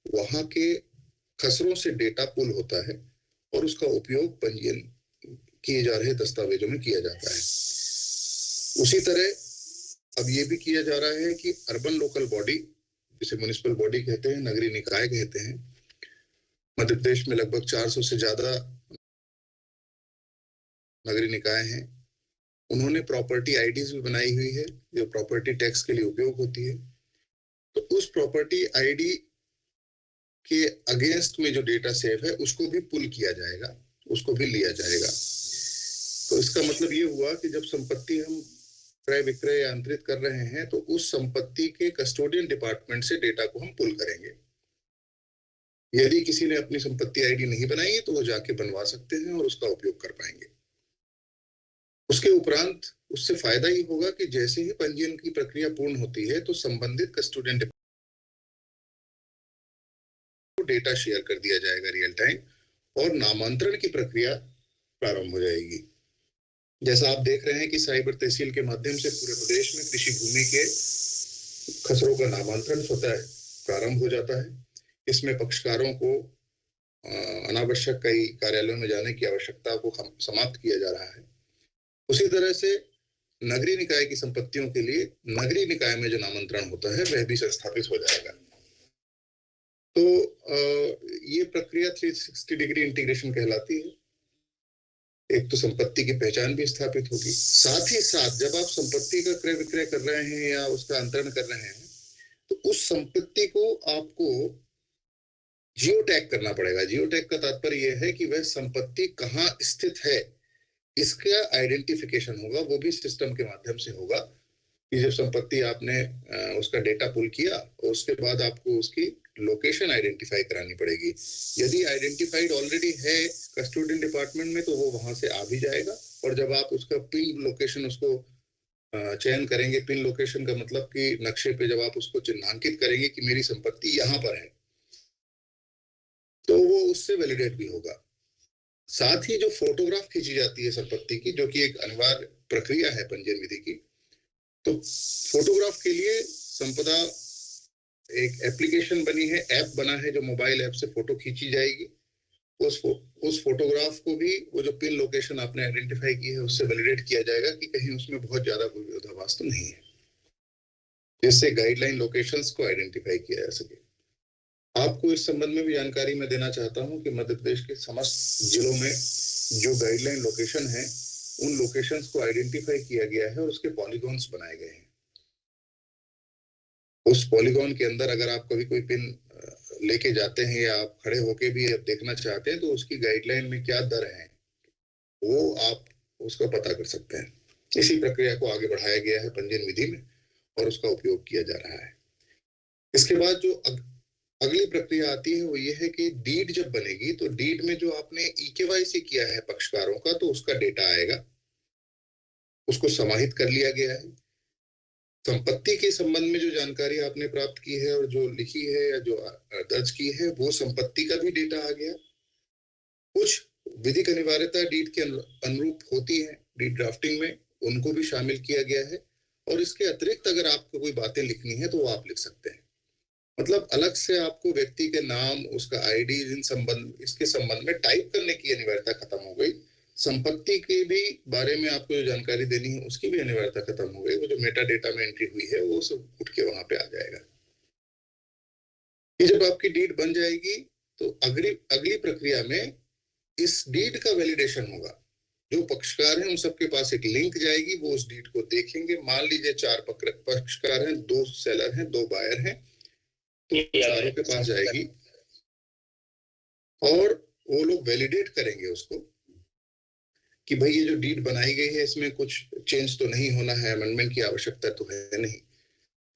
वहां के खसरों से डेटा पुल होता है और उसका उपयोग पंजीयन किए जा रहे दस्तावेजों में किया जाता है। उसी तरह अब ये भी किया जा रहा है कि अर्बन लोकल बॉडी, जिसे म्युनिसिपल बॉडी कहते हैं, नगरीय निकाय कहते हैं, मध्य प्रदेश में लगभग 400 से ज्यादा नगरीय निकाय हैं। उन्होंने प्रॉपर्टी आईडीज भी बनाई हुई है जो प्रॉपर्टी टैक्स के लिए उपयोग होती है। तो उस प्रॉपर्टी आईडी के अगेंस्ट में जो डेटा सेव है उसको भी पुल किया जाएगा, उसको भी लिया जाएगा। तो इसका मतलब ये हुआ कि जब संपत्ति हम क्रय विक्रय या अंतरित कर रहे हैं तो उस संपत्ति के कस्टोडियन डिपार्टमेंट से डेटा को हम पुल करेंगे। यदि किसी ने अपनी संपत्ति आईडी नहीं बनाई है तो वो जाके बनवा सकते हैं और उसका उपयोग कर पाएंगे। उसके उपरांत उससे फायदा ही होगा कि जैसे ही पंजीयन की प्रक्रिया पूर्ण होती है तो संबंधित कस्टोडियन को डेटा शेयर कर दिया जाएगा रियल टाइम और नामांतरण की प्रक्रिया प्रारंभ हो जाएगी। जैसा आप देख रहे हैं कि साइबर तहसील के माध्यम से पूरे प्रदेश में कृषि भूमि के खसरों का नामांतरण स्वतः प्रारंभ हो जाता है। इसमें पक्षकारों को अनावश्यक कई कार्यालयों में जाने की आवश्यकता को समाप्त किया जा रहा है। उसी तरह से नगरीय निकाय की संपत्तियों के लिए नगरीय निकाय में जो नामांतरण होता है वह भी संस्थापित हो जाएगा। तो ये प्रक्रिया 360 डिग्री इंटीग्रेशन कहलाती है। एक तो संपत्ति की पहचान भी स्थापित होगी, साथ ही साथ जब आप संपत्ति का क्रय विक्रय कर रहे हैं या उसका अंतरण कर रहे हैं तो उस संपत्ति को आपको जियो टैग करना पड़ेगा। जियो टैग का तात्पर्य यह है कि वह संपत्ति कहाँ स्थित है, इसका आइडेंटिफिकेशन होगा। वो भी सिस्टम के माध्यम से होगा कि जब संपत्ति आपने उसका डेटा पुल किया और उसके बाद आपको उसकी लोकेशन आइडेंटिफाई करानी पड़ेगी। यदि आइडेंटिफाइड ऑलरेडी है कस्टोडियन डिपार्टमेंट में तो वो वहां से आ भी जाएगा। और जब आप उसका पिन लोकेशन उसको चयन करेंगे, पिन लोकेशन का मतलब कि नक्शे पे जब आप उसको चिन्हांकित करेंगे कि मेरी संपत्ति यहाँ पर है, तो वो उससे वैलिडेट भी होगा। साथ ही जो फोटोग्राफ खींची जाती है संपत्ति की, जो कि एक अनिवार्य प्रक्रिया है पंजीयन विधि की, तो फोटोग्राफ के लिए संपदा एक एप्लीकेशन बनी है, ऐप बना है जो मोबाइल ऐप से फोटो खींची जाएगी। उस फोटोग्राफ को भी वो जो पिन लोकेशन आपने आइडेंटिफाई की है उससे वैलिडेट किया जाएगा कि कहीं उसमें बहुत ज्यादा कोई विरोधाभास तो नहीं है, जिससे गाइडलाइन लोकेशंस को आइडेंटिफाई किया जा सके। आपको इस संबंध में भी जानकारी मैं देना चाहता हूं कि मध्य प्रदेश के समस्त जिलों में जो गाइडलाइन लोकेशन है उन लोकेशंस को आइडेंटिफाई किया गया है और उसके पॉलीगॉन्स बनाए गए हैं। उस पॉलीगॉन के अंदर अगर आप कभी कोई पिन लेके जाते हैं या आप खड़े होके भी देखना चाहते हैं तो उसकी गाइडलाइन में क्या दर है वो आप उसका पता कर सकते हैं। इसी प्रक्रिया को आगे बढ़ाया गया है पंजीयन विधि में और उसका उपयोग किया जा रहा है। इसके बाद जो अगली प्रक्रिया आती है वो ये है कि डीड जब बनेगी तो डीड में जो आपने ई-केवाईसी किया है पक्षकारों का, तो उसका डेटा आएगा, उसको समाहित कर लिया गया है। संपत्ति के संबंध में जो जानकारी आपने प्राप्त की है और जो लिखी है या जो दर्ज की है वो संपत्ति का भी डेटा आ गया। कुछ विधिक अनिवार्यता डीड के अनुरूप होती है डीड ड्राफ्टिंग में, उनको भी शामिल किया गया है। और इसके अतिरिक्त अगर आपको कोई बातें लिखनी है तो वो आप लिख सकते हैं। मतलब अलग से आपको व्यक्ति के नाम, उसका आईडी, इसके संबंध में टाइप करने की अनिवार्यता खत्म हो गई। संपत्ति के भी बारे में आपको जो जानकारी देनी है उसकी भी अनिवार्यता खत्म हो गई। वो जो मेटा डेटा में एंट्री हुई है वो सब उठ के वहां पे आ जाएगा। ये जब आपकी डीड बन जाएगी तो अगली प्रक्रिया में इस डीड का वैलिडेशन होगा। जो पक्षकार हैं उन सबके पास एक लिंक जाएगी, वो उस डीड को देखेंगे। मान लीजिए 4 पक्षकार हैं, 2 सेलर हैं, 2 बायर हैं, तो चारों के पास जाएगी और वो लोग वैलिडेट करेंगे उसको कि भाई ये जो डीड बनाई गई है इसमें कुछ चेंज तो नहीं होना है, अमेंडमेंट की आवश्यकता तो है नहीं।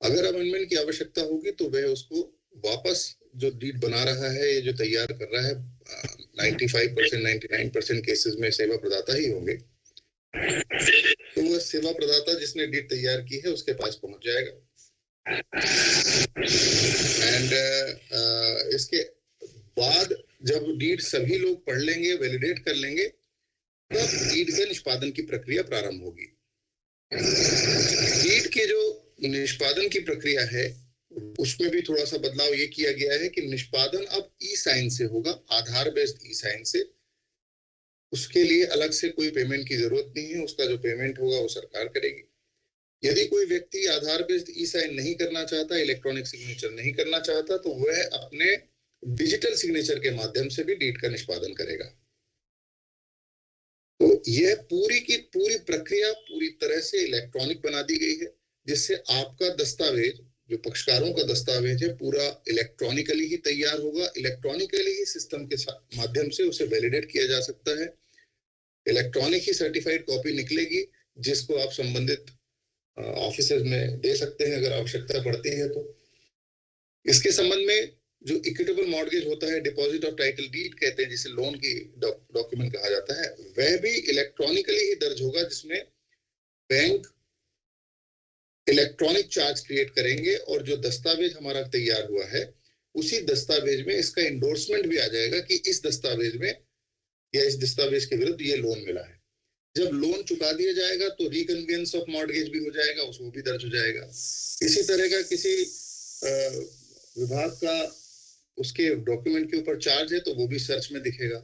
अगर अमेंडमेंट की आवश्यकता होगी तो वह उसको वापस जो डीड बना रहा है, ये जो तैयार कर रहा है, 95% 99% केसेस में सेवा प्रदाता ही होंगे, तो वह सेवा प्रदाता जिसने डीड तैयार की है उसके पास पहुंच जाएगा। एंड इसके बाद जब डीड सभी लोग पढ़ लेंगे, वैलिडेट कर लेंगे, तब डीड के निष्पादन की प्रक्रिया प्रारंभ होगी। डीड के जो निष्पादन की प्रक्रिया है उसमें भी थोड़ा सा बदलाव ये किया गया है कि निष्पादन अब ई साइन से होगा, आधार बेस्ड ई साइन से। उसके लिए अलग से कोई पेमेंट की जरूरत नहीं है, उसका जो पेमेंट होगा वो सरकार करेगी। यदि कोई व्यक्ति आधार बेस्ड ई साइन नहीं करना चाहता, इलेक्ट्रॉनिक सिग्नेचर नहीं करना चाहता, तो वह अपने डिजिटल सिग्नेचर के माध्यम से भी डीड का निष्पादन करेगा। तो यह पूरी की पूरी प्रक्रिया पूरी तरह से इलेक्ट्रॉनिक बना दी गई है, जिससे आपका दस्तावेज, जो पक्षकारों का दस्तावेज है, पूरा इलेक्ट्रॉनिकली ही तैयार होगा। इलेक्ट्रॉनिकली ही सिस्टम के माध्यम से उसे वैलिडेट किया जा सकता है। इलेक्ट्रॉनिक ही सर्टिफाइड कॉपी निकलेगी, जिसको आप संबंधित ऑफिस में दे सकते हैं अगर आवश्यकता पड़ती है तो। इसके संबंध में जो इक्विटेबल मॉर्गेज होता है, डिपॉजिट ऑफ टाइटल डीड कहते हैं, जिसे लोन की डॉक्यूमेंट कहा जाता है, वह भी इलेक्ट्रॉनिकली ही दर्ज होगा, जिसमें बैंक इलेक्ट्रॉनिक चार्ज क्रिएट करेंगे और जो दस्तावेज हमारा तैयार हुआ है उसी दस्तावेज में इसका इंडोर्समेंट भी आ जाएगा कि इस दस्तावेज में या इस दस्तावेज के विरुद्ध ये लोन मिला है। जब लोन चुका दिया जाएगा तो रिकन्वेंस ऑफ मॉर्गेज भी हो जाएगा, उसको भी दर्ज हो जाएगा। इसी तरह का किसी विभाग का उसके डॉक्यूमेंट के ऊपर चार्ज है तो वो भी सर्च में दिखेगा।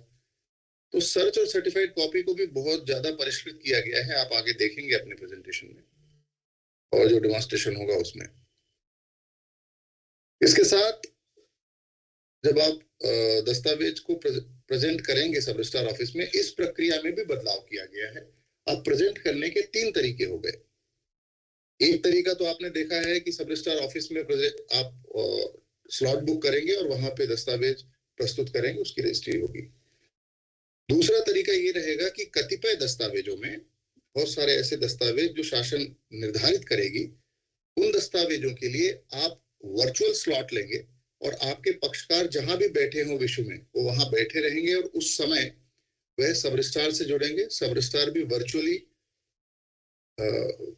तो सर्च और सर्टिफाइड कॉपी को भी बहुत ज्यादा परिष्कृत किया गया है, आप आगे देखेंगे अपने प्रेजेंटेशन में और जो डेमोन्स्ट्रेशन होगा उसमें। इसके साथ जब आप दस्तावेज को प्रेजेंट करेंगे सब रजिस्ट्रार ऑफिस में, इस प्रक्रिया में भी बदलाव किया गया है। अब प्रेजेंट करने के 3 तरीके हो गए। एक तरीका तो आपने देखा है कि सब रजिस्ट्रार ऑफिस में आप स्लॉट बुक करेंगे और वहां पे दस्तावेज प्रस्तुत करेंगे, उसकी रजिस्ट्री होगी। दूसरा तरीका ये रहेगा कि कतिपय दस्तावेजों में, बहुत सारे ऐसे दस्तावेज जो शासन निर्धारित करेगी, उन दस्तावेजों के लिए आप वर्चुअल स्लॉट लेंगे और आपके पक्षकार जहां भी बैठे हों विश्व में, वो वहां बैठे रहेंगे और उस समय वह सब रजिस्ट्रार से जुड़ेंगे, सब रजिस्ट्रार भी वर्चुअली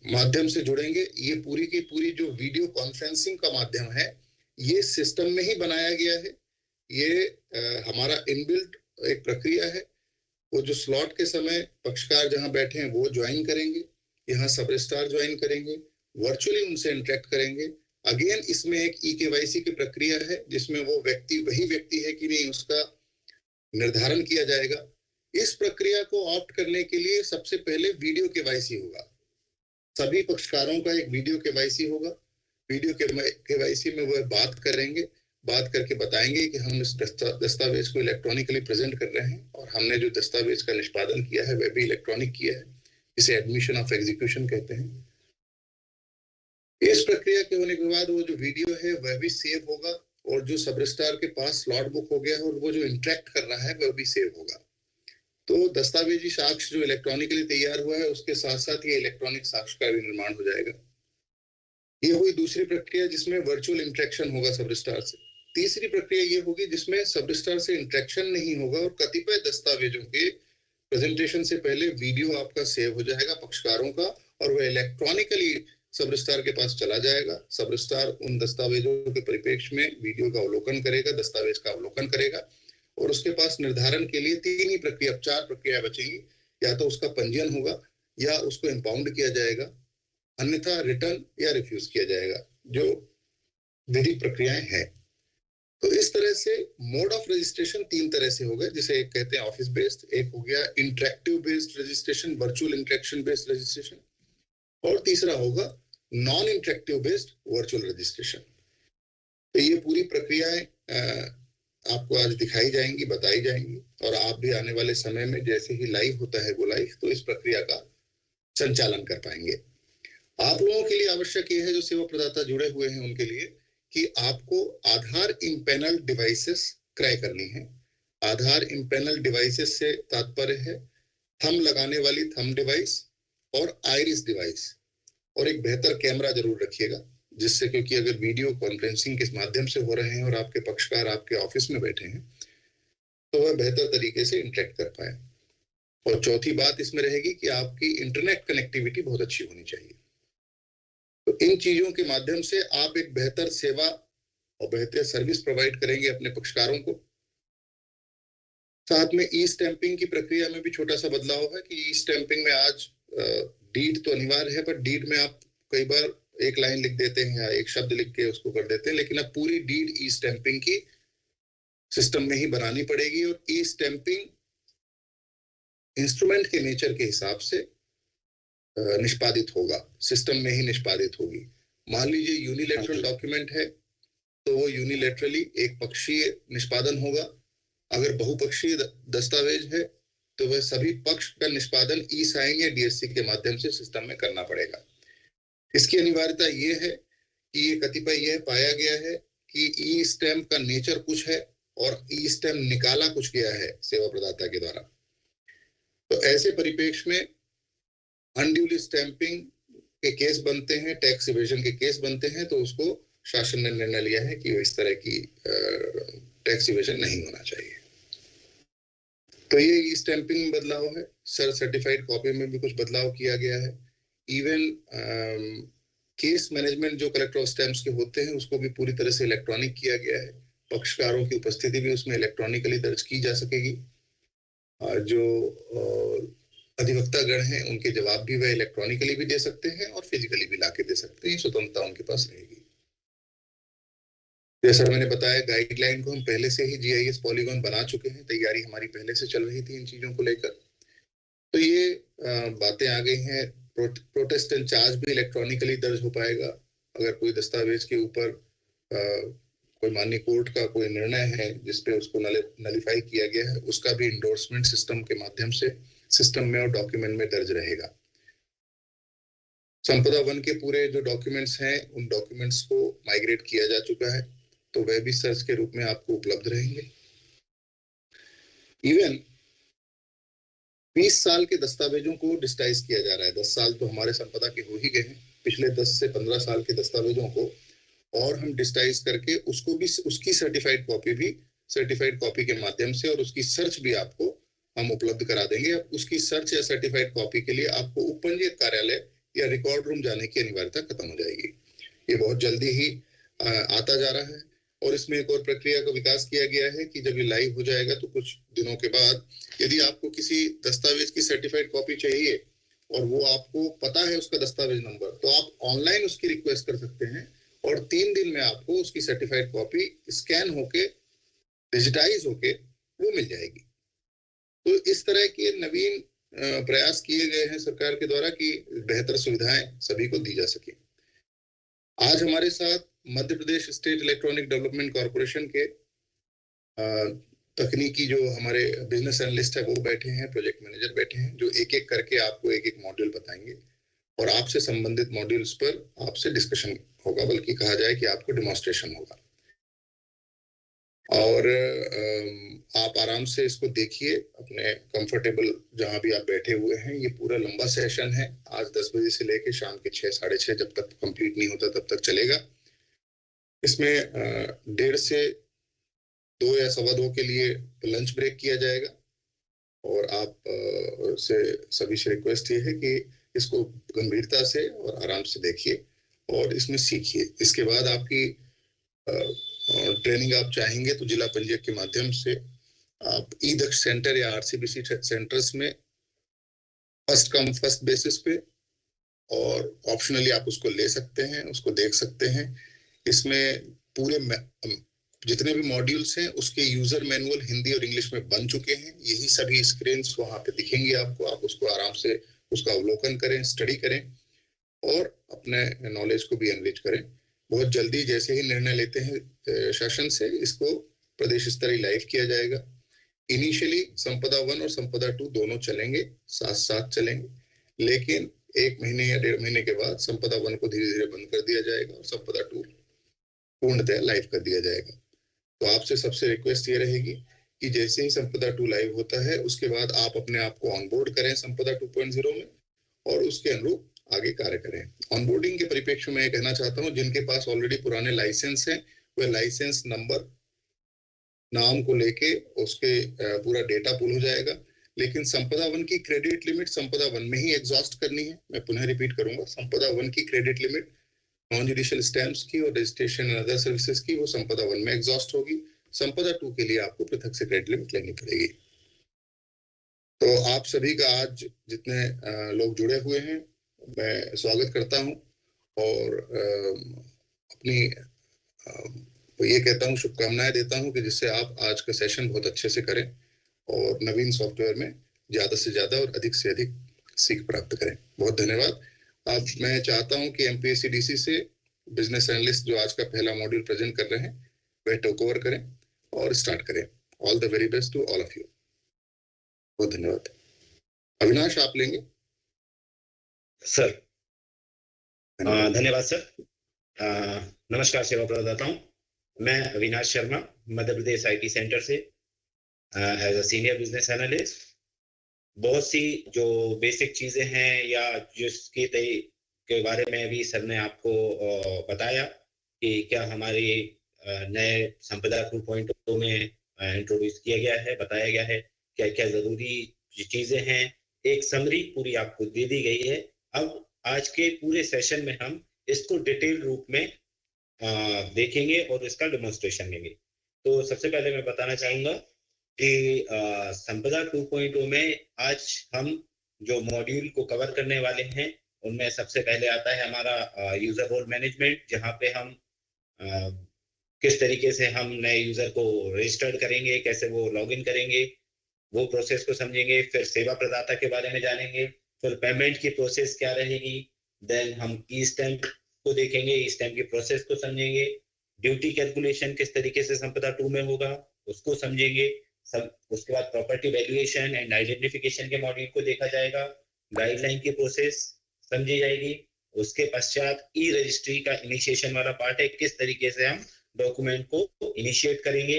माध्यम से जुड़ेंगे। ये पूरी की पूरी जो वीडियो कॉन्फ्रेंसिंग का माध्यम है, ये सिस्टम में ही बनाया गया है। ये हमारा इनबिल्ट एक प्रक्रिया है। वो जो स्लॉट के समय पक्षकार जहां बैठे हैं वो ज्वाइन करेंगे, यहाँ सब रजिस्ट्रार ज्वाइन करेंगे, वर्चुअली उनसे इंटरेक्ट करेंगे। अगेन इसमें एक ई-केवाईसी की प्रक्रिया है, जिसमें वो व्यक्ति वही व्यक्ति है कि नहीं उसका निर्धारण किया जाएगा। इस प्रक्रिया को ऑप्ट करने के लिए सबसे पहले वीडियो केवाईसी होगा। सभी पक्षकारों का एक वीडियो केवाईसी होगा। वीडियो केवाईसी में वह बात करेंगे, बात करके बताएंगे कि हम इस दस्तावेज को इलेक्ट्रॉनिकली प्रेजेंट कर रहे हैं और हमने जो दस्तावेज का निष्पादन किया है वह भी इलेक्ट्रॉनिक किया है, इसे एडमिशन ऑफ एग्जीक्यूशन कहते हैं। इस प्रक्रिया के होने के बाद वो जो वीडियो है वह भी सेव होगा और जो सब रजिस्ट्रार के पास स्लॉट बुक हो गया है और वो जो इंटरेक्ट कर रहा है वह भी सेव होगा। तो दस्तावेजी साक्ष्य जो इलेक्ट्रॉनिकली तैयार हुआ है उसके साथ साथ ये इलेक्ट्रॉनिक साक्ष्य का भी निर्माण हो जाएगा। ये हुई दूसरी प्रक्रिया जिसमें वर्चुअल इंटरेक्शन होगा सब रजिस्ट्रार से। तीसरी प्रक्रिया ये होगी जिसमें सब रजिस्ट्रार से इंटरेक्शन नहीं होगा और कतिपय दस्तावेजों के प्रेजेंटेशन से पहले वीडियो आपका सेव हो जाएगा पक्षकारों का और वह इलेक्ट्रॉनिकली सब रजिस्ट्रार के पास चला जाएगा। सब रजिस्ट्रार उन दस्तावेजों के परिप्रेक्ष्य में वीडियो का अवलोकन करेगा, दस्तावेज का अवलोकन करेगा और उसके पास निर्धारण के लिए 3 ही प्रक्रिया, 4 प्रक्रिया बचेंगी। या तो उसका पंजीयन होगा या उसको इंपाउंड किया जाएगा, अन्यथा रिटर्न या रिफ्यूज किया जाएगा, जो विधिक प्रक्रियाएं हैं। तो इस तरह से मोड ऑफ रजिस्ट्रेशन 3 तरह से होगा, जिसे एक कहते हैं ऑफिस बेस्ड, एक हो गया interactive based registration, virtual interaction based registration, और तीसरा होगा non interactive based virtual registration. तो ये पूरी प्रक्रियाएं आपको आज दिखाई जाएंगी, बताई जाएंगी और आप भी आने वाले समय में जैसे ही लाइव होता है वो लाइव, तो इस प्रक्रिया का संचालन कर पाएंगे। आप लोगों के लिए आवश्यक ये है, जो सेवा प्रदाता जुड़े हुए हैं उनके लिए, कि आपको आधार इम्पैनल डिवाइसेस क्रय करनी है। आधार इम्पैनल डिवाइसेस से तात्पर्य है थंब लगाने वाली थंब डिवाइस और आइरिस डिवाइस, और एक बेहतर कैमरा जरूर रखिएगा, जिससे, क्योंकि अगर वीडियो कॉन्फ्रेंसिंग के माध्यम से हो रहे हैं और आपके पक्षकार आपके ऑफिस में बैठे हैं तो वह बेहतर तरीके से इंटरेक्ट कर पाए। और चौथी बात इसमें रहेगी कि आपकी इंटरनेट कनेक्टिविटी बहुत अच्छी होनी चाहिए। तो इन चीजों के माध्यम से आप एक बेहतर सेवा और बेहतर सर्विस प्रोवाइड करेंगे अपने पक्षकारों को। साथ में ई स्टैंपिंग की प्रक्रिया में भी छोटा सा बदलाव है कि ई स्टैंपिंग में आज डीड तो अनिवार्य है, पर डीड में आप कई बार एक लाइन लिख देते हैं या एक शब्द लिख के उसको कर देते हैं, लेकिन अब पूरी डीड ई स्टैंपिंग की सिस्टम में ही बनानी पड़ेगी और ई स्टैंपिंग इंस्ट्रूमेंट के नेचर के हिसाब से निष्पादित होगा, सिस्टम में ही निष्पादित होगी। मान लीजिए यूनिलैटरल डॉक्यूमेंट है तो वो यूनिलैटरली एक पक्षीय निष्पादन होगा। अगर बहुपक्षीय दस्तावेज है तो वह सभी पक्ष का निष्पादन ई साइन या डीएससी के माध्यम से सिस्टम में करना पड़ेगा। इसकी अनिवार्यता ये है कि ये कतिपय यह पाया गया है कि ई स्टैम्प का नेचर कुछ है और ई स्टैम्प निकाला कुछ गया है सेवा प्रदाता के द्वारा। तो ऐसे परिप्रेक्ष्य में अनड्यूली स्टैंपिंग के केस बनते हैं, टैक्स इवेजन के केस बनते हैं, तो उसको शासन ने निर्णय लिया है कि इस तरह की टैक्स इवेजन नहीं होना चाहिए। तो ये ई स्टैंपिंग में बदलाव है। सर्टिफाइड कॉपी में भी कुछ बदलाव किया गया है। इवन केस मैनेजमेंट जो कलेक्टर ऑफ स्टैम्प्स के होते हैं उसको भी पूरी तरह से इलेक्ट्रॉनिक किया गया है। पक्षकारों की उपस्थिति भी उसमें इलेक्ट्रॉनिकली दर्ज की जा सकेगी। जो अधिवक्ता गण हैं उनके जवाब भी वह इलेक्ट्रॉनिकली भी दे सकते हैं और फिजिकली भी लाके दे सकते हैं। स्वतंत्रता उनके पास रहेगी। जैसा मैंने बताया, गाइडलाइन को हम पहले से ही जीआईएस पॉलीगॉन बना चुके हैं, तैयारी हमारी पहले से चल रही थी इन चीजों को लेकर। तो ये बातें आ गई हैं। प्रोटेस्ट एंड चार्ज भी इलेक्ट्रॉनिकली दर्ज हो पाएगा। अगर कोई दस्तावेज के ऊपर कोई माननीय कोर्ट का कोई निर्णय है जिसपे उसको नलिफाई किया गया है, उसका भी इंडोर्समेंट सिस्टम के माध्यम से सिस्टम में और डॉक्यूमेंट में दर्ज रहेगा। संपदा वन के पूरे जो डॉक्यूमेंट्स हैं उन डॉक्यूमेंट्स को माइग्रेट किया जा चुका है, तो वह भी सर्च के रूप में आपको उपलब्ध रहेंगे। इवन 20 साल के दस्तावेजों को डिजिटाइज किया जा रहा है। 10 साल तो हमारे संपदा के हो ही गए हैं। पिछले 10 से 15 साल के दस्तावेजों को और हम डिजिटाइज करके उसको भी, उसकी सर्टिफाइड कॉपी भी सर्टिफाइड कॉपी के माध्यम से और उसकी सर्च भी आपको हम उपलब्ध करा देंगे। अब उसकी सर्च या सर्टिफाइड कॉपी के लिए आपको उपपंजीयक कार्यालय या रिकॉर्ड रूम जाने की अनिवार्यता खत्म हो जाएगी। ये बहुत जल्दी ही आता जा रहा है। और इसमें एक और प्रक्रिया का विकास किया गया है कि जब ये लाइव हो जाएगा तो कुछ दिनों के बाद यदि आपको किसी दस्तावेज की सर्टिफाइड कॉपी चाहिए और वो आपको पता है उसका दस्तावेज नंबर, तो आप ऑनलाइन उसकी रिक्वेस्ट कर सकते हैं और 3 दिन में आपको उसकी सर्टिफाइड कॉपी स्कैन होके डिजिटाइज होके वो मिल जाएगी। तो इस तरह के नवीन प्रयास किए गए हैं सरकार के द्वारा कि बेहतर सुविधाएं सभी को दी जा सके। आज हमारे साथ Madhya Pradesh state electronic development corporation के तकनीकी जो हमारे बिजनेस एनालिस्ट है वो बैठे हैं, प्रोजेक्ट मैनेजर बैठे हैं, जो एक एक करके आपको एक एक मॉड्यूल बताएंगे और आपसे संबंधित मॉड्यूल्स पर आपसे डिस्कशन होगा, बल्कि कहा जाए कि आपको डेमोन्स्ट्रेशन होगा। और आप आराम से इसको देखिए अपने कंफर्टेबल जहां भी आप बैठे हुए हैं। ये पूरा लंबा सेशन है। आज 10 बजे से लेके शाम के 6, साढ़े 6 जब तक कंप्लीट नहीं होता तब तक चलेगा। इसमें 1:30 से 2 या 2:15 के लिए लंच ब्रेक किया जाएगा और आप से सभी से रिक्वेस्ट ये है कि इसको गंभीरता से और आराम से देखिए और इसमें सीखिए। इसके बाद आपकी ट्रेनिंग आप चाहेंगे तो जिला पंजीयक के माध्यम से आप ई दक्ष सेंटर या आरसीबीसी सेंटर्स में फर्स्ट कम फर्स्ट बेसिस पे और ऑप्शनली आप उसको ले सकते हैं, उसको देख सकते हैं। इसमें पूरे जितने भी मॉड्यूल्स हैं उसके यूजर मैनुअल हिंदी और इंग्लिश में बन चुके हैं। यही सभी स्क्रीन्स वहां पे दिखेंगी आपको। आप उसको आराम से उसका अवलोकन करें, स्टडी करें और अपने नॉलेज को भी एनरिच करें। बहुत जल्दी जैसे ही निर्णय लेते हैं शासन से, इसको प्रदेश स्तरीय लाइव किया जाएगा। इनिशियली संपदा 1 और संपदा 2 दोनों चलेंगे, साथ साथ चलेंगे, लेकिन 1 महीने या 1.5 महीने के बाद संपदा 1 को धीरे धीरे बंद कर दिया जाएगा और संपदा 2 पूर्णतः लाइव कर दिया जाएगा। तो आपसे सबसे रिक्वेस्ट ये रहेगी कि जैसे ही संपदा 2 लाइव होता है उसके बाद आप अपने आप को ऑनबोर्ड करें संपदा 2.0 में और उसके अनुरूप आगे कार्य करें। ऑनबोर्डिंग के परिप्रेक्ष्य में कहना चाहता हूं, जिनके पास ऑलरेडी पुराने लाइसेंस हैं वह लाइसेंस नंबर नाम को लेके उसके पूरा डेटा पुल हो जाएगा। लेकिन संपदा 1 की क्रेडिट लिमिट संपदा 1 में ही एग्जॉस्ट करनी है। मैं पुनः रिपीट करूंगा, संपदा 1 की credit limit non judicial stamps की और रजिस्ट्रेशन एंड अदर सर्विसेज की वो संपदा 1 में एग्जॉस्ट होगी। संपदा 2 के लिए आपको पृथक से क्रेडिट लिमिट लेनी पड़ेगी। तो आप सभी का आज जितने लोग जुड़े हुए हैं मैं स्वागत करता हूं और अपनी ये कहता हूँ, शुभकामनाएं देता हूँ कि जिससे आप आज का सेशन बहुत अच्छे से करें और नवीन सॉफ्टवेयर में ज्यादा से ज्यादा और अधिक से अधिक सीख प्राप्त करें। बहुत धन्यवाद। अब मैं चाहता हूं कि एमपीएससी से बिजनेस एनालिस्ट जो आज का पहला मॉड्यूल प्रेजेंट कर रहे हैं वह टेक ओवर करें और स्टार्ट करें। All the very best to all of you. बहुत धन्यवाद। अविनाश, आप लेंगे सर? धन्यवाद सर। नमस्कार सेवा प्रदाताओं, मैं अविनाश शर्मा मध्य प्रदेश आईटी सेंटर से as a senior business analyst. बहुत सी जो बेसिक चीजें हैं या जिसके के बारे में अभी सर ने आपको बताया कि क्या हमारे नए संपदा 2.0 में इंट्रोड्यूस किया गया है, बताया गया है क्या क्या जरूरी चीजें हैं, एक समरी पूरी आपको दे दी गई है। अब आज के पूरे सेशन में हम इसको डिटेल रूप में देखेंगे और इसका डेमोन्स्ट्रेशन लेंगे। तो सबसे पहले मैं बताना चाहूंगा कि संपदा 2.0 में आज हम जो मॉड्यूल को कवर करने वाले हैं उनमें सबसे पहले आता है हमारा यूजर रोल मैनेजमेंट, जहां पे हम किस तरीके से हम नए यूजर को रजिस्टर्ड करेंगे, कैसे वो लॉगिन करेंगे, वो प्रोसेस को समझेंगे। फिर सेवा प्रदाता के बारे में जानेंगे, फिर पेमेंट की प्रोसेस क्या रहेगी, देन हम ई स्टैम्प को देखेंगे, ई स्टैम्प की प्रोसेस को समझेंगे, ड्यूटी कैलकुलेशन किस तरीके से संपदा 2 में होगा उसको समझेंगे। सब उसके बाद प्रॉपर्टी वैल्यूएशन एंड आइडेंटिफिकेशन के मॉड्यूल को देखा जाएगा, गाइडलाइन की प्रोसेस समझी जाएगी। उसके पश्चात ई रजिस्ट्री का इनिशिएशन वाला पार्ट है, किस तरीके से हम डॉक्यूमेंट को इनिशिएट करेंगे।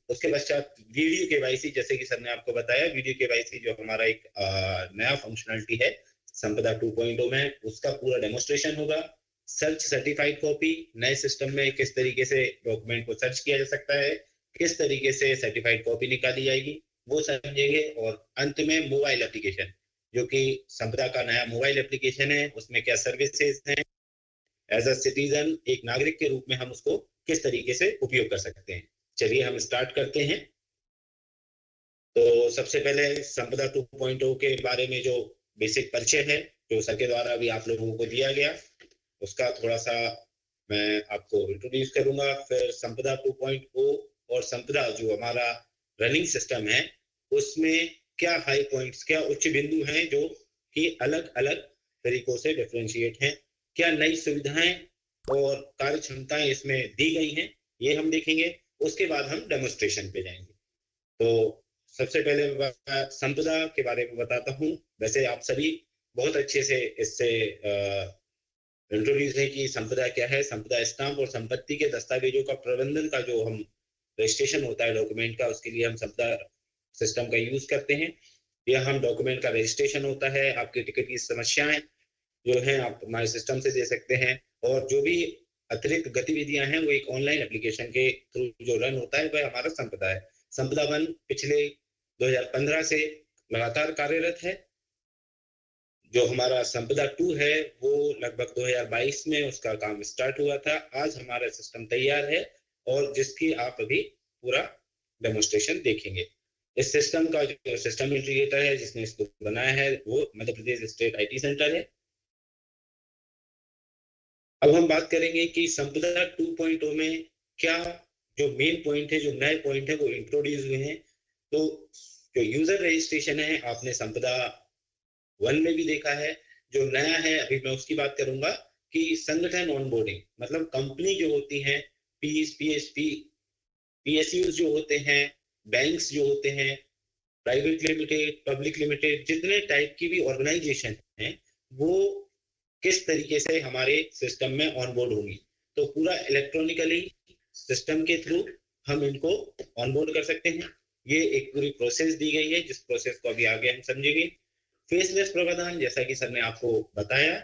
उसके पश्चात वीडियो केवाईसी, जैसे कि सर ने आपको बताया, वीडियो केवाईसी जो हमारा एक नया फंक्शनलिटी है संपदा 2.0 में, उसका पूरा डेमोन्स्ट्रेशन होगा। सर्च सर्टिफाइड कॉपी, नए सिस्टम में किस तरीके से डॉक्यूमेंट को सर्च किया जा सकता है, किस तरीके से सर्टिफाइड कॉपी निकाली जाएगी, वो समझेंगे। और अंत में मोबाइल एप्लीकेशन, जो कि संपदा का नया मोबाइल एप्लीकेशन है, उसमें क्या सर्विसेज हैं, एज अ सिटीजन एक नागरिक के रूप में हम उसको किस तरीके से उपयोग कर सकते हैं। चलिए हम स्टार्ट करते हैं। तो सबसे पहले संपदा 2.0 के बारे में जो बेसिक परिचय है जो सर के द्वारा अभी आप लोगों को दिया गया, उसका थोड़ा सा मैं आपको इंट्रोड्यूस करूंगा। फिर संपदा 2.0 और संपदा जो हमारा रनिंग सिस्टम है उसमें क्या हाई पॉइंट्स, क्या उच्च बिंदु हैं जो कि अलग अलग तरीकों से डिफरेंशिएट हैं, क्या नई सुविधाएं और कार्य क्षमताएं इसमें दी गई हैं, ये हम देखेंगे। उसके बाद हम डेमोन्स्ट्रेशन पे जाएंगे। तो सबसे पहले मैं संपदा के बारे में बताता हूँ। वैसे आप सभी बहुत अच्छे से इससे इंट्रोड्यूस है कि संपदा क्या है। संपदा स्टाम्प और संपत्ति के दस्तावेजों का प्रबंधन का जो हम रजिस्ट्रेशन होता है डॉक्यूमेंट का, उसके लिए हम संपदा सिस्टम का यूज करते हैं। यह हम डॉक्यूमेंट का रजिस्ट्रेशन होता है, आपकी टिकट की समस्याएं जो है आप हमारे सिस्टम से दे सकते हैं, और जो भी अतिरिक्त गतिविधियां हैं वो एक ऑनलाइन एप्लीकेशन के थ्रू जो रन होता है वह हमारा संपदा है। संपदा 1 पिछले 2015 से लगातार कार्यरत है। जो हमारा संपदा 2 है वो लगभग 2022 में उसका काम स्टार्ट हुआ था। आज हमारा सिस्टम तैयार है और जिसकी आप अभी पूरा डेमोन्स्ट्रेशन देखेंगे। इस सिस्टम का जो सिस्टम इंटीग्रेटर है जिसने इसको बनाया है वो Madhya Pradesh state IT centre है। अब हम बात करेंगे कि संपदा 2.0 में क्या जो मेन पॉइंट है, जो नए पॉइंट है वो इंट्रोड्यूस हुए हैं। तो जो यूजर रजिस्ट्रेशन है आपने संपदा 1 में भी देखा है। जो नया है अभी मैं उसकी बात करूंगा कि संगठन ऑनबोर्डिंग, मतलब कंपनी जो होती हैं, पीएसयूज जो होते हैं, बैंक्स जो होते हैं, प्राइवेट लिमिटेड, पब्लिक लिमिटेड, जितने टाइप की भी ऑर्गेनाइजेशन हैं वो किस तरीके से हमारे सिस्टम में ऑनबोर्ड होंगी। तो पूरा इलेक्ट्रॉनिकली सिस्टम के थ्रू हम इनको ऑनबोर्ड कर सकते हैं। ये एक पूरी प्रोसेस दी गई है जिस प्रोसेस को अभी आगे हम समझेंगे। फेसलेस प्रावधान, जैसा कि सर ने आपको बताया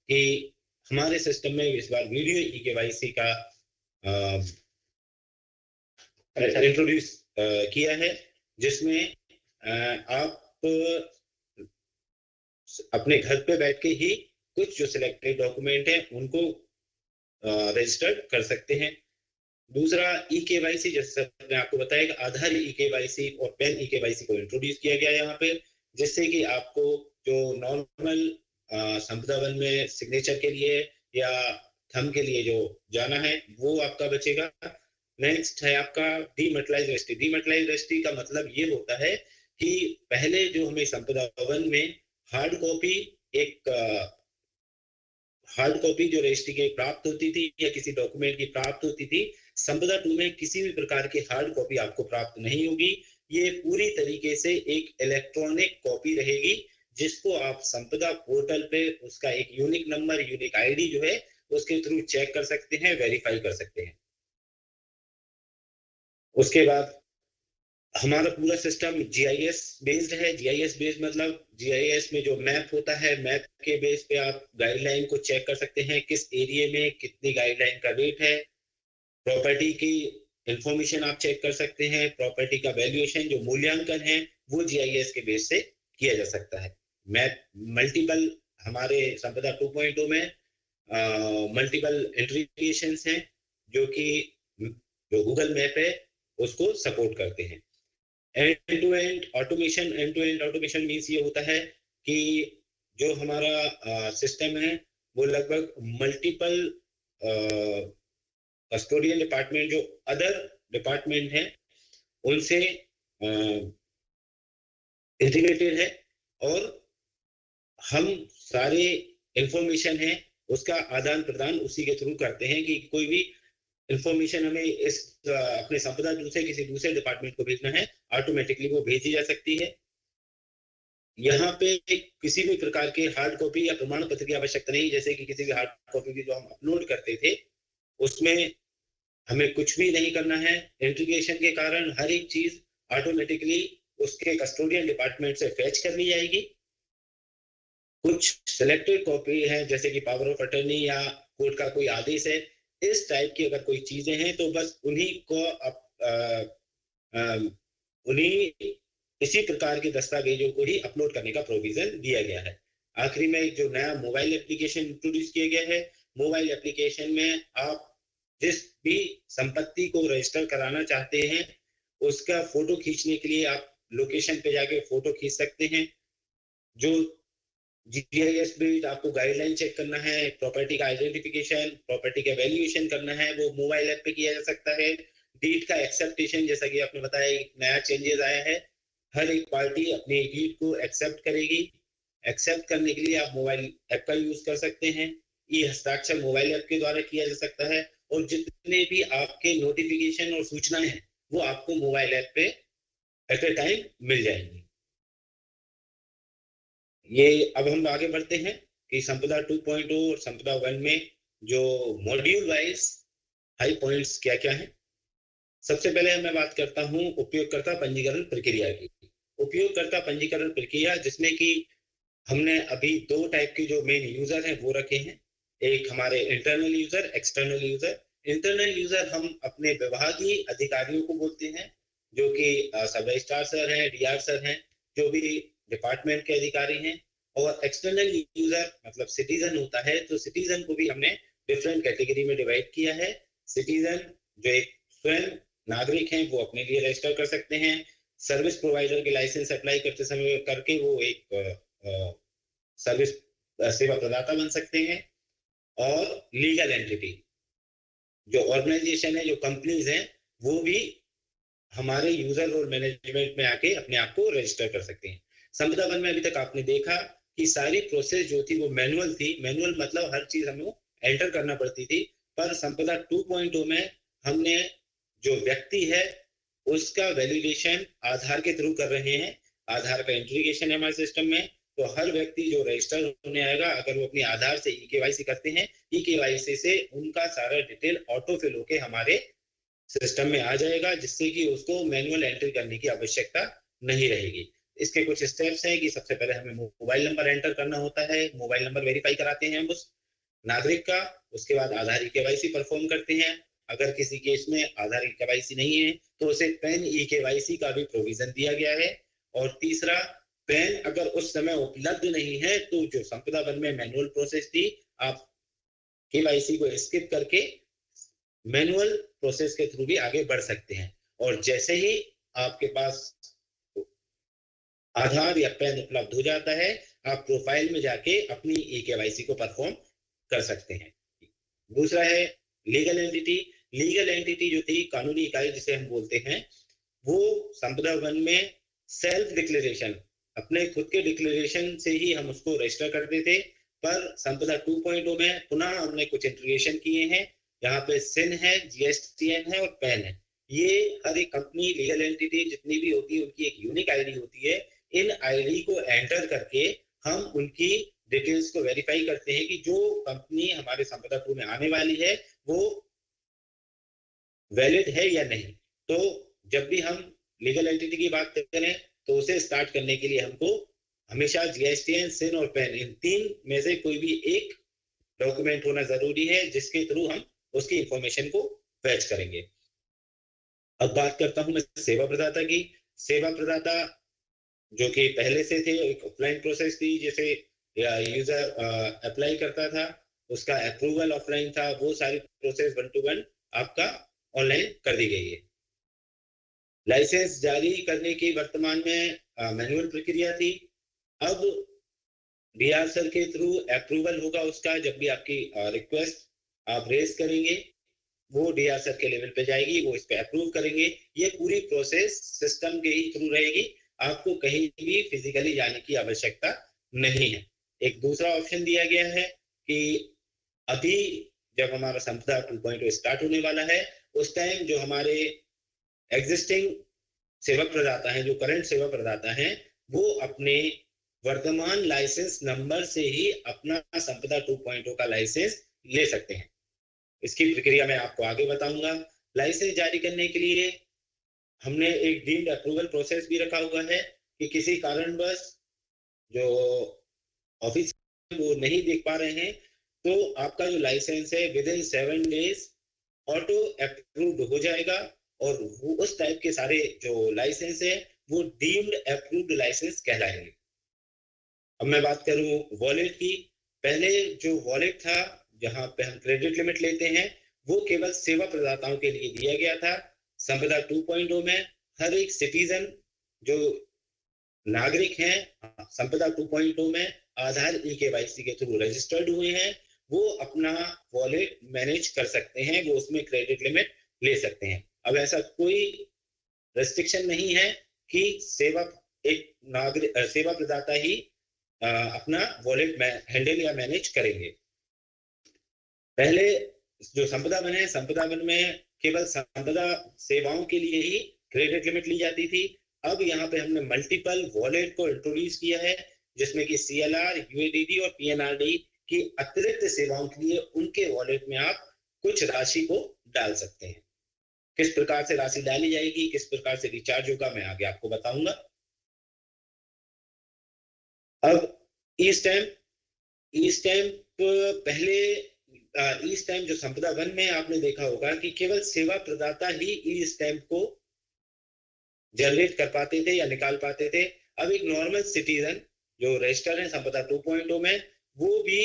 कि हमारे सिस्टम में इस बार वीडियो ई-केवाईसी का इंट्रोड्यूस किया है, जिसमें आप अपने घर पे बैठ के ही कुछ जो सिलेक्टेड डॉक्यूमेंट है उनको रजिस्टर्ड कर सकते हैं। दूसरा ई-केवाईसी, जैसे मैंने आपको बताया कि आधार ई-केवाईसी और पैन ई-केवाईसी को इंट्रोड्यूस किया गया यहाँ पे, जिससे कि आपको जो नॉर्मल संपदा 1 में सिग्नेचर के लिए या थंब के लिए जो जाना है वो आपका बचेगा। नेक्स्ट है आपका डीमेटलाइज्ड रजिस्ट्री। डीमेटलाइज्ड रजिस्ट्री का मतलब ये होता है कि पहले जो हमें संपदा भवन में हार्ड कॉपी एक हार्ड कॉपी जो रजिस्ट्री की प्राप्त होती थी या किसी डॉक्यूमेंट की प्राप्त होती थी, संपदा 2 में किसी भी प्रकार की हार्ड कॉपी आपको प्राप्त नहीं होगी। ये पूरी तरीके से एक इलेक्ट्रॉनिक कॉपी रहेगी, जिसको आप संपदा पोर्टल पे उसका एक यूनिक नंबर, यूनिक आईडी जो है उसके थ्रू चेक कर सकते हैं, वेरीफाई कर सकते हैं। उसके बाद हमारा पूरा सिस्टम जीआईएस बेस्ड है। जीआईएस बेस्ड मतलब जीआईएस में जो मैप होता है, मैप के बेस पे आप गाइडलाइन को चेक कर सकते हैं, किस एरिया में कितनी गाइडलाइन का रेट है। प्रॉपर्टी की इंफॉर्मेशन आप चेक कर सकते हैं। प्रॉपर्टी का वैल्यूएशन जो मूल्यांकन है वो जीआईएस के बेस से किया जा सकता है। मैप मल्टीपल हमारे संपदा 2.0 में मल्टीपल इंटीग्रेशंस हैं जो कि जो गूगल मैप है उसको सपोर्ट करते हैं। End to end automation, end to end automation means ये होता है कि जो हमारा सिस्टम है वो लगभग मल्टीपल कस्टोडियन डिपार्टमेंट जो अदर डिपार्टमेंट हैं उनसे इंटीग्रेटेड है, और हम सारे इंफॉर्मेशन है उसका आदान प्रदान उसी के थ्रू करते हैं कि कोई भी इंफॉर्मेशन हमें इस अपने संपदा से किसी दूसरे डिपार्टमेंट को भेजना है, ऑटोमेटिकली वो भेजी जा सकती है। यहाँ पे किसी भी प्रकार के हार्ड कॉपी या प्रमाण पत्र की आवश्यकता नहीं, जैसे कि किसी भी हार्ड कॉपी की जो हम अपलोड करते थे उसमें हमें कुछ भी नहीं करना है। इंटीग्रेशन के कारण हर एक चीज ऑटोमेटिकली उसके कस्टोडियन डिपार्टमेंट से फैच कर ली जाएगी। कुछ सिलेक्टेड कॉपी है जैसे कि पावर ऑफ अटर्नी या कोर्ट का कोई आदेश है, इस टाइप की अगर कोई चीजें हैं तो बस उन्हीं को उन्हीं इसी प्रकार के दस्तावेजों को ही अपलोड करने का प्रोविजन दिया गया है। आखिरी में एक जो नया मोबाइल एप्लीकेशन इंट्रोड्यूस किया गया है, मोबाइल एप्लीकेशन में आप जिस भी संपत्ति को रजिस्टर कराना चाहते हैं उसका फोटो खींचने के लिए आप लोकेशन पे जाके फोटो खींच सकते हैं। जो जीआईएस बेस्ड आपको गाइडलाइन चेक करना है, प्रॉपर्टी का आइडेंटिफिकेशन, प्रॉपर्टी का वैल्यूएशन करना है, वो मोबाइल ऐप पे किया जा सकता है। डीड का एक्सेप्टेशन, जैसा कि आपने बताया एक नया चेंजेस आया है, हर एक पार्टी अपनी डीड को एक्सेप्ट करेगी। एक्सेप्ट करने के लिए आप मोबाइल ऐप का यूज कर सकते हैं। ये हस्ताक्षर मोबाइल ऐप के द्वारा किया जा सकता है, और जितने भी आपके नोटिफिकेशन और सूचनाएं हैं वो आपको मोबाइल ऐप पे एट ए टाइम मिल जाएंगी। ये अब हम आगे बढ़ते हैं कि संपदा 2.0 और संपदा 1 में जो मॉड्यूल वाइज हाई पॉइंट्स क्या क्या है। सबसे पहले मैं बात करता हूं उपयोगकर्ता पंजीकरण प्रक्रिया की। उपयोगकर्ता पंजीकरण प्रक्रिया जिसमें कि हमने अभी दो टाइप के जो मेन यूजर हैं वो रखे हैं। एक हमारे internal user, external user. Internal user हम अपने विभागीय अधिकारियों को बोलते हैं, जो कि सब रजिस्ट्रार सर हैं, डीआर सर हैं, जो भी डिपार्टमेंट के अधिकारी हैं। और एक्सटर्नल यूजर मतलब सिटीजन होता है, तो सिटीजन को भी हमने डिफरेंट कैटेगरी में डिवाइड किया है। सिटीजन जो एक स्वयं नागरिक हैं वो अपने लिए रजिस्टर कर सकते हैं। सर्विस प्रोवाइडर के लाइसेंस अप्लाई करते समय करके वो एक सर्विस सेवा प्रदाता बन सकते हैं। और लीगल एंटिटी जो ऑर्गेनाइजेशन है, जो कंपनीज हैं, वो भी हमारे यूजर रोल मैनेजमेंट में आके अपने आप को रजिस्टर कर सकते हैं। संपदा वन में अभी तक आपने देखा कि सारी प्रोसेस जो थी वो मैनुअल थी। मैनुअल मतलब हर चीज हमें एंटर करना पड़ती थी। पर संपदा 2.0 में हमने जो व्यक्ति है उसका वैलिडेशन आधार के थ्रू कर रहे हैं। आधार का इंटीग्रेशन है हमारे सिस्टम में, तो हर व्यक्ति जो रजिस्टर होने आएगा अगर वो अपने आधार से ई-केवाईसी करते हैं, ई-केवाईसी से उनका सारा डिटेल ऑटो फिल होके हमारे सिस्टम में आ जाएगा, जिससे कि उसको मैनुअल एंट्री करने की आवश्यकता नहीं रहेगी। इसके कुछ स्टेप्स हैं कि सबसे पहले हमें मोबाइल नंबर एंटर करना होता है। मोबाइल नंबर वेरीफाई कराते हैं हम उस नागरिक का। उसके बाद आधार ई-केवाईसी परफॉर्म करते हैं। अगर किसी केस में आधार ई-केवाईसी नहीं है तो उसे पैन ई-केवाईसी का भी प्रोविजन दिया गया है। और तीसरा, पैन अगर उस समय उपलब्ध नहीं है तो जो संपदा वन में मैनुअल प्रोसेस थी, आप केवाईसी को स्किप करके मैनुअल प्रोसेस के थ्रू भी आगे बढ़ सकते हैं। और जैसे ही आपके पास आधार या पैन उपलब्ध हो जाता है, आप प्रोफाइल में जाके अपनी ई-केवाईसी को परफॉर्म कर सकते हैं। दूसरा है लीगल एंटिटी। लीगल एंटिटी जो थी, कानूनी इकाई जिसे हम बोलते हैं, वो संपदा वन में सेल्फ डिक्लेरेशन, अपने खुद के डिक्लेरेशन से ही हम उसको रजिस्टर करते थे। पर संपदा 2.0 में पुनः हमने कुछ इंटीग्रेशन किए हैं। यहाँ पे सिन है, जीएसटीएन है और पैन है। ये हर एक कंपनी, लीगल एंटिटी जितनी भी होती है, उनकी एक यूनिक आईडी होती है। इन आईडी को एंटर करके हम उनकी डिटेल्स को वेरीफाई करते हैं कि जो कंपनी हमारे संपदा 2 में आने वाली है वो वैलिड है या नहीं। तो जब भी हम लीगल एंटिटी की बात करें तो उसे स्टार्ट करने के लिए हमको हमेशा जीएसटीएन, सिन और पैन, इन तीन में से कोई भी एक डॉक्यूमेंट होना जरूरी है जिसके थ्रू हम उसकी इंफॉर्मेशन को फैच करेंगे। अब बात करता हूं मैं सेवा प्रदाता की। सेवा प्रदाता जो कि पहले से थे, एक ऑफलाइन प्रोसेस थी जिसे यूजर अप्लाई करता था, उसका अप्रूवल ऑफलाइन था। वो सारी प्रोसेस 1 to 1 आपका ऑनलाइन कर दी गई है। लाइसेंस जारी करने की वर्तमान में मैनुअल प्रक्रिया थी। अब डीआर सर के थ्रू अप्रूवल होगा उसका। जब भी आपकी रिक्वेस्ट आप रेज करेंगे, वो डीआर सर के लेवल पे जाएगी, वो इस पे अप्रूव करेंगे। ये पूरी प्रोसेस सिस्टम के ही थ्रू रहेगी, आपको कहीं भी फिजिकली जाने की आवश्यकता नहीं है। एक दूसरा ऑप्शन दिया गया है कि अभी जब हमारा संपदा 2.0 स्टार्ट होने वाला है, उस टाइम जो हमारे एग्जिस्टिंग सेवा प्रदाता हैं, जो करंट सेवा प्रदाता हैं, वो अपने वर्तमान लाइसेंस नंबर से ही अपना संपदा 2.0 का लाइसेंस ले सकते हैं। इसकी प्रक्रिया मैं आपको आगे बताऊंगा। लाइसेंस जारी करने के लिए हमने एक डीम्ड अप्रूवल प्रोसेस भी रखा हुआ है कि किसी कारणवश जो ऑफिस वो नहीं देख पा रहे हैं, तो आपका जो लाइसेंस है with in 7 days auto approved हो जाएगा। और वो उस टाइप के सारे जो लाइसेंस है वो डीम्ड अप्रूव्ड लाइसेंस कहलाएंगे। अब मैं बात करूं वॉलेट की। पहले जो वॉलेट था, जहां पे हम क्रेडिट लिमिट लेते हैं, वो केवल सेवा प्रदाताओं के लिए दिया गया था। संपदा 2.0 में हर एक सिटीजन जो नागरिक हैं, संपदा 2.0 में आधार ई-केवाईसी के थ्रू रजिस्टर्ड हुए हैं, वो अपना वॉलेट मैनेज कर सकते हैं, वो उसमें क्रेडिट लिमिट ले सकते हैं। अब ऐसा कोई रेस्ट्रिक्शन नहीं है कि एक नागरिक सेवा प्रदाता ही अपना वॉलेट हैंडल या मैनेज करेंगे। पहले जो संपदा वन है, संपदा वन में केवल संपदा सेवाओं के लिए ही क्रेडिट लिमिट ली जाती थी। अब यहाँ पे हमने मल्टीपल वॉलेट को इंट्रोड्यूस किया है, जिसमें कि सीएलआर, यूएडीडी और पीएनआरडी की अतिरिक्त सेवाओं के लिए उनके वॉलेट में आप कुछ राशि को डाल सकते हैं। किस प्रकार से राशि डाली जाएगी, किस प्रकार से रिचार्ज होगा, मैं आगे आपको बताऊंगा। अब ई स्टैम्प पहले ई स्टैम्प जो संपदा वन में आपने देखा होगा कि केवल सेवा प्रदाता ही ई स्टैम्प को जनरेट कर पाते थे या निकाल पाते थे। अब एक नॉर्मल सिटीजन जो रजिस्टर है संपदा 2.0 में, वो भी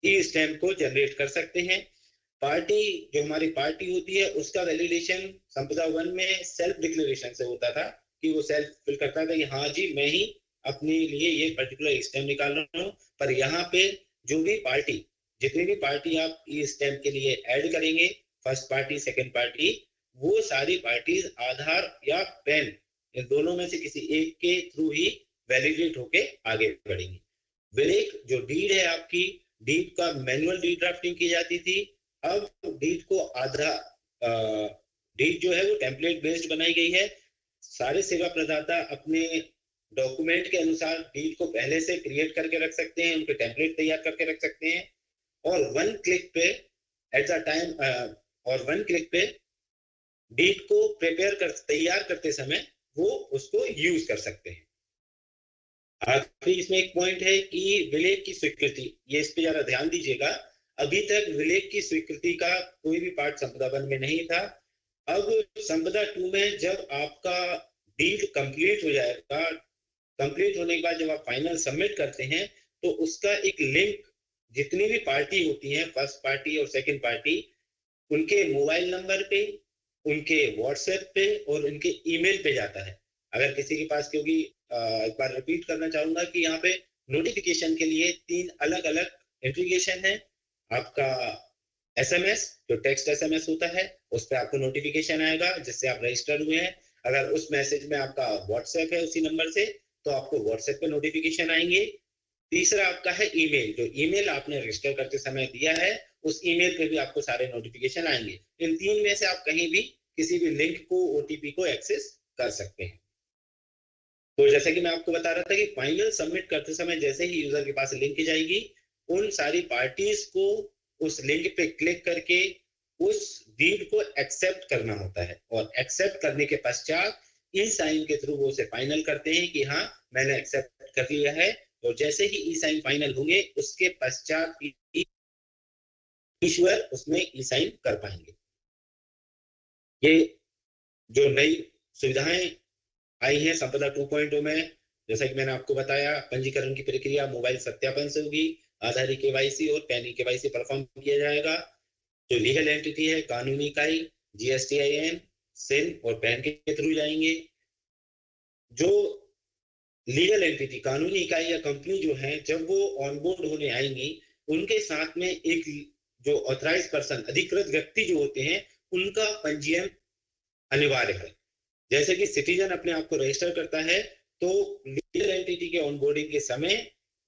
ई स्टैम्प को जनरेट कर सकते हैं। पार्टी जो हमारी पार्टी होती है, उसका वैलिडेशन संपदा वन में सेल्फ डिक्लेरेशन से होता था कि वो सेल्फ फिल करता था कि हाँ जी मैं ही अपने लिए ये पर्टिकुलर स्टैम्प निकाल रहा हूँ। पर यहाँ पे जो भी पार्टी, जितनी भी पार्टी आप ई स्टैम्प के लिए ऐड करेंगे, फर्स्ट पार्टी, सेकंड पार्टी, वो सारी पार्टीज आधार या पैन, इन दोनों में से किसी एक के थ्रू ही वैलिडेट होके आगे बढ़ेंगी। विलेख जो डीड है आपकी, डीड का मैनुअल डीड ड्राफ्टिंग की जाती थी। अब डीड को डीड जो है वो टेम्पलेट बेस्ड बनाई गई है। सारे सेवा प्रदाता अपने डॉक्यूमेंट के अनुसार डीड को पहले से क्रिएट करके रख सकते हैं, उनके टेम्पलेट तैयार करके रख सकते हैं, और वन क्लिक पे एट द टाइम और वन क्लिक पे डीड को तैयार करते समय वो उसको यूज कर सकते हैं। आखिरी इसमें एक पॉइंट है कि विलेख की स्वीकृति, ये इस पे जरा ध्यान दीजिएगा। अभी तक विलेख की स्वीकृति का कोई भी पार्ट संपदा वन में नहीं था। अब संपदा 2 में जब आपका डीड कंप्लीट हो जाएगा, कंप्लीट होने के बाद जब आप फाइनल सबमिट करते हैं, तो उसका एक लिंक जितनी भी पार्टी होती हैं, फर्स्ट पार्टी और सेकंड पार्टी, उनके मोबाइल नंबर पे, उनके व्हाट्सएप पे और उनके ईमेल पे जाता है। अगर किसी के पास, क्योंकि एक बार रिपीट करना चाहूंगा कि यहाँ पे नोटिफिकेशन के लिए 3 अलग अलग इंटीग्रेशन है। आपका एसएमएस, जो टेक्स्ट एसएमएस होता है, उस पे आपको नोटिफिकेशन आएगा जिससे आप रजिस्टर हुए हैं। अगर उस मैसेज में आपका व्हाट्सएप है उसी नंबर से, तो आपको व्हाट्सएप पे नोटिफिकेशन आएंगे। तीसरा आपका है ईमेल, जो ईमेल आपने रजिस्टर करते समय दिया है, उस ईमेल पे भी आपको सारे नोटिफिकेशन आएंगे। इन 3 में से आप कहीं भी किसी भी लिंक को, ओटीपी को एक्सेस कर सकते हैं। तो जैसे कि मैं आपको बता रहा था कि फाइनल सबमिट करते समय जैसे ही यूजर के पास लिंक जाएगी, उन सारी पार्टीज को उस लिंक पे क्लिक करके उस डीड को एक्सेप्ट करना होता है, और एक्सेप्ट करने के पश्चात ई साइन के थ्रू वो उसे फाइनल करते हैं कि हाँ, मैंने एक्सेप्ट कर लिया है। और जैसे ही ई साइन फाइनल होंगे, उसके पश्चात ईश्वर उसमें ई साइन कर पाएंगे। ये जो नई सुविधाएं आई है संपदा 2.0 में, जैसा कि मैंने आपको बताया, पंजीकरण की प्रक्रिया मोबाइल सत्यापन से होगी, आधार केवाईसी और पैन केवाईसी परफॉर्म किया जाएगा। जो लीगल एंटिटी है, कानूनी इकाई, जीएसटीआईएन, सिन और पैन के थ्रू जाएंगे। जो लीगल एंटिटी, कानूनी इकाई या कंपनी जो है, जब वो ऑनबोर्ड होने आएंगी, उनके साथ में एक जो ऑथराइज पर्सन, अधिकृत व्यक्ति जो होते हैं, उनका पंजीयन अनिवार्य है। जैसे कि सिटीजन अपने आप को रजिस्टर करता है, तो लीगल एंटिटी के ऑनबोर्डिंग के समय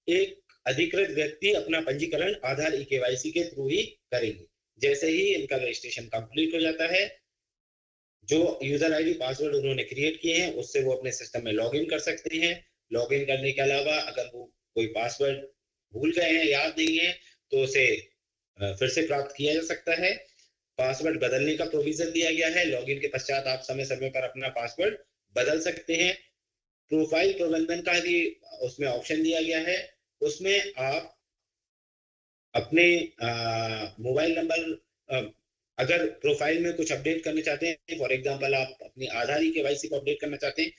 एक अधिकृत व्यक्ति अपना पंजीकरण आधार ई केवाईसी के थ्रू ही करेंगे। जैसे ही इनका रजिस्ट्रेशन कंप्लीट हो जाता है, जो यूजर आईडी पासवर्ड उन्होंने क्रिएट किए हैं, उससे वो अपने सिस्टम में लॉगिन कर सकते हैं। लॉगिन करने के अलावा अगर वो कोई पासवर्ड भूल गए हैं, याद नहीं है, तो उसे फिर से प्राप्त किया जा सकता है। पासवर्ड बदलने का प्रोविजन दिया गया है। लॉगिन के पश्चात आप समय समय पर अपना पासवर्ड बदल सकते हैं। प्रोफाइल प्रबंधन का भी उसमें ऑप्शन दिया गया है। उसमें आप अपने मोबाइल नंबर, अगर प्रोफाइल में कुछ अपडेट करना चाहते हैं, फॉर एग्जांपल आप अपनी आधार ई केवाईसी को अपडेट करना चाहते हैं,